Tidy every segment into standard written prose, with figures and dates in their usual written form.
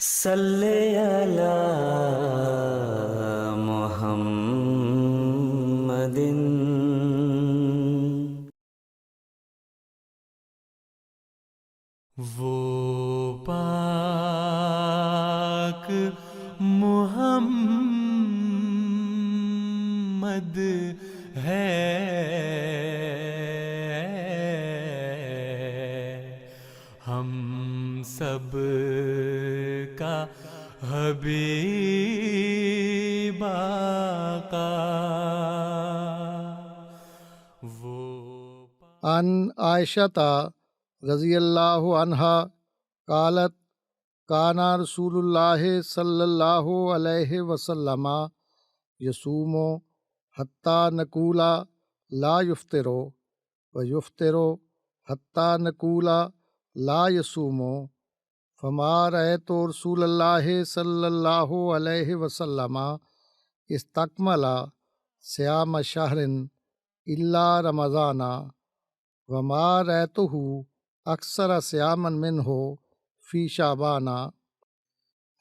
صلی علی محمد۔ وہ پاک محمد ہے، ہم سب کا حبیب آقا۔ عن عائشہ رضی اللہ عنہا قالت کانا رسول اللہ صلی اللہ علیہ وسلم یصوم حتی نقول لا یفطر و یفطر حتی نقول لا یصوم فما رأیت رسول اللہ صلی اللہ علیہ وسلم استکمل صیام شہر الا رمضان وما رأیتہ اکثر صیاما منہ فی شعبان۔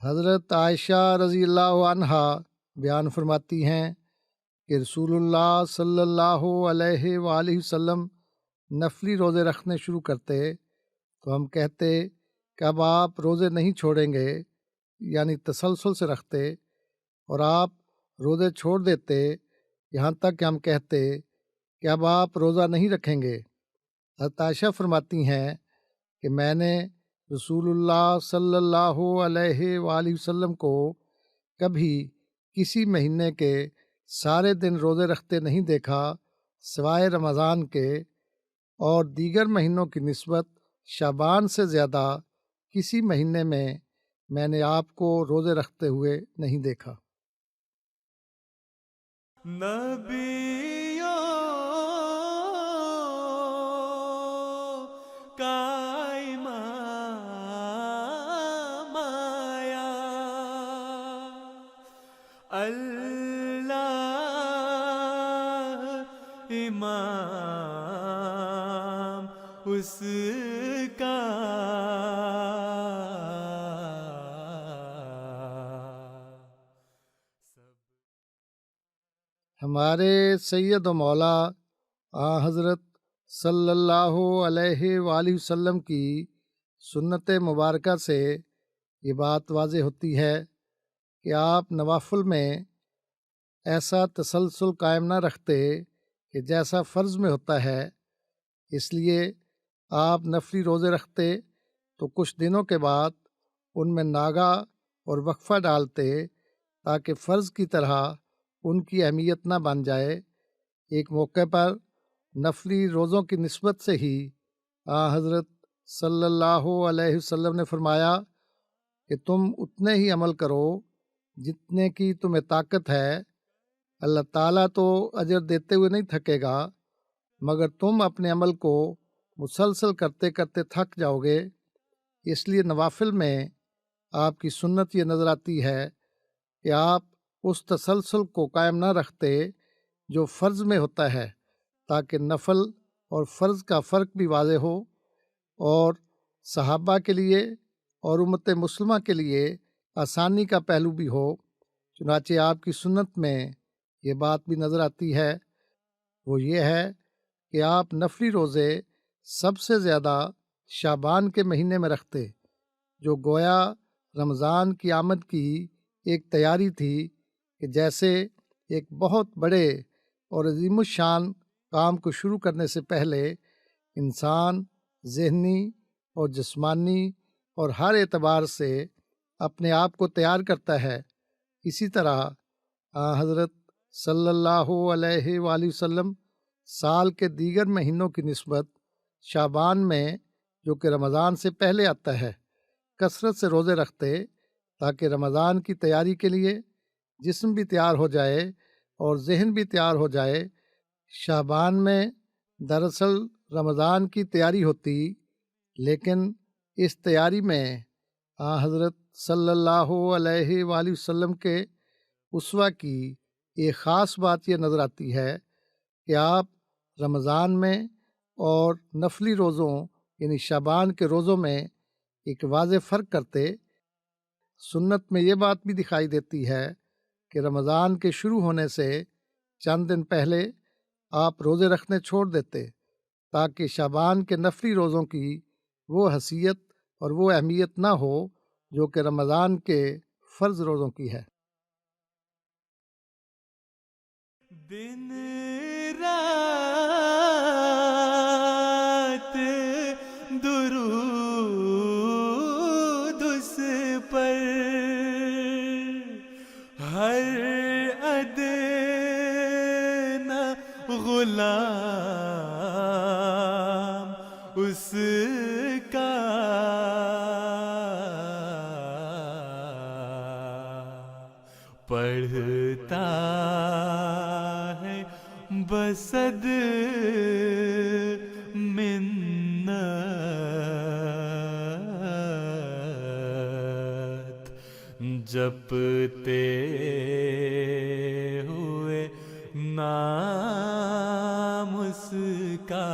حضرت عائشہ رضی اللہ عنہا بیان فرماتی ہیں کہ رسول اللہ صلی اللہ علیہ وآلہ وسلم نفلی روزے رکھنے شروع کرتے تو ہم کہتے کہ اب آپ روزے نہیں چھوڑیں گے، یعنی تسلسل سے رکھتے، اور آپ روزے چھوڑ دیتے یہاں تک کہ ہم کہتے کہ اب آپ روزہ نہیں رکھیں گے۔ حضرت عائشہ فرماتی ہیں کہ میں نے رسول اللہ صلی اللہ علیہ وآلہ وسلم کو کبھی کسی مہینے کے سارے دن روزے رکھتے نہیں دیکھا سوائے رمضان کے، اور دیگر مہینوں کی نسبت شعبان سے زیادہ کسی مہینے میں نے آپ کو روزے رکھتے ہوئے نہیں دیکھا۔ نبیوں کا امام آیا، اللہ امام اس کا۔ ہمارے سید و مولا حضرت صلی اللہ علیہ وآلہ وسلم کی سنت مبارکہ سے یہ بات واضح ہوتی ہے کہ آپ نوافل میں ایسا تسلسل قائم نہ رکھتے کہ جیسا فرض میں ہوتا ہے، اس لیے آپ نفلی روزے رکھتے تو کچھ دنوں کے بعد ان میں ناگا اور وقفہ ڈالتے تاکہ فرض کی طرح ان کی اہمیت نہ بن جائے۔ ایک موقع پر نفلی روزوں کی نسبت سے ہی حضرت صلی اللہ علیہ وسلم نے فرمایا کہ تم اتنے ہی عمل کرو جتنے کی تمہیں طاقت ہے، اللہ تعالیٰ تو اجر دیتے ہوئے نہیں تھکے گا، مگر تم اپنے عمل کو مسلسل کرتے کرتے تھک جاؤ گے۔ اس لیے نوافل میں آپ کی سنت یہ نظر آتی ہے کہ آپ اس تسلسل کو قائم نہ رکھتے جو فرض میں ہوتا ہے، تاکہ نفل اور فرض کا فرق بھی واضح ہو اور صحابہ کے لیے اور امت مسلمہ کے لیے آسانی کا پہلو بھی ہو۔ چنانچہ آپ کی سنت میں یہ بات بھی نظر آتی ہے، وہ یہ ہے کہ آپ نفلی روزے سب سے زیادہ شعبان کے مہینے میں رکھتے، جو گویا رمضان کی آمد کی ایک تیاری تھی، کہ جیسے ایک بہت بڑے اور عظیم الشان کام کو شروع کرنے سے پہلے انسان ذہنی اور جسمانی اور ہر اعتبار سے اپنے آپ کو تیار کرتا ہے، اسی طرح حضرت صلی اللہ علیہ وآلہ وسلم سال کے دیگر مہینوں کی نسبت شعبان میں، جو کہ رمضان سے پہلے آتا ہے، کثرت سے روزے رکھتے تاکہ رمضان کی تیاری کے لیے جسم بھی تیار ہو جائے اور ذہن بھی تیار ہو جائے۔ شعبان میں دراصل رمضان کی تیاری ہوتی، لیکن اس تیاری میں حضرت صلی اللہ علیہ وآلہ وسلم کے اسوہ کی ایک خاص بات یہ نظر آتی ہے کہ آپ رمضان میں اور نفلی روزوں یعنی شعبان کے روزوں میں ایک واضح فرق کرتے۔ سنت میں یہ بات بھی دکھائی دیتی ہے کہ رمضان کے شروع ہونے سے چند دن پہلے آپ روزے رکھنے چھوڑ دیتے تاکہ شعبان کے نفلی روزوں کی وہ حیثیت اور وہ اہمیت نہ ہو جو کہ رمضان کے فرض روزوں کی ہے۔ دن رات درود اس پر، ہر ادنا غلام اس کا پڑھتا ہے بصد منت، جپتے ہوئے نام اس کا۔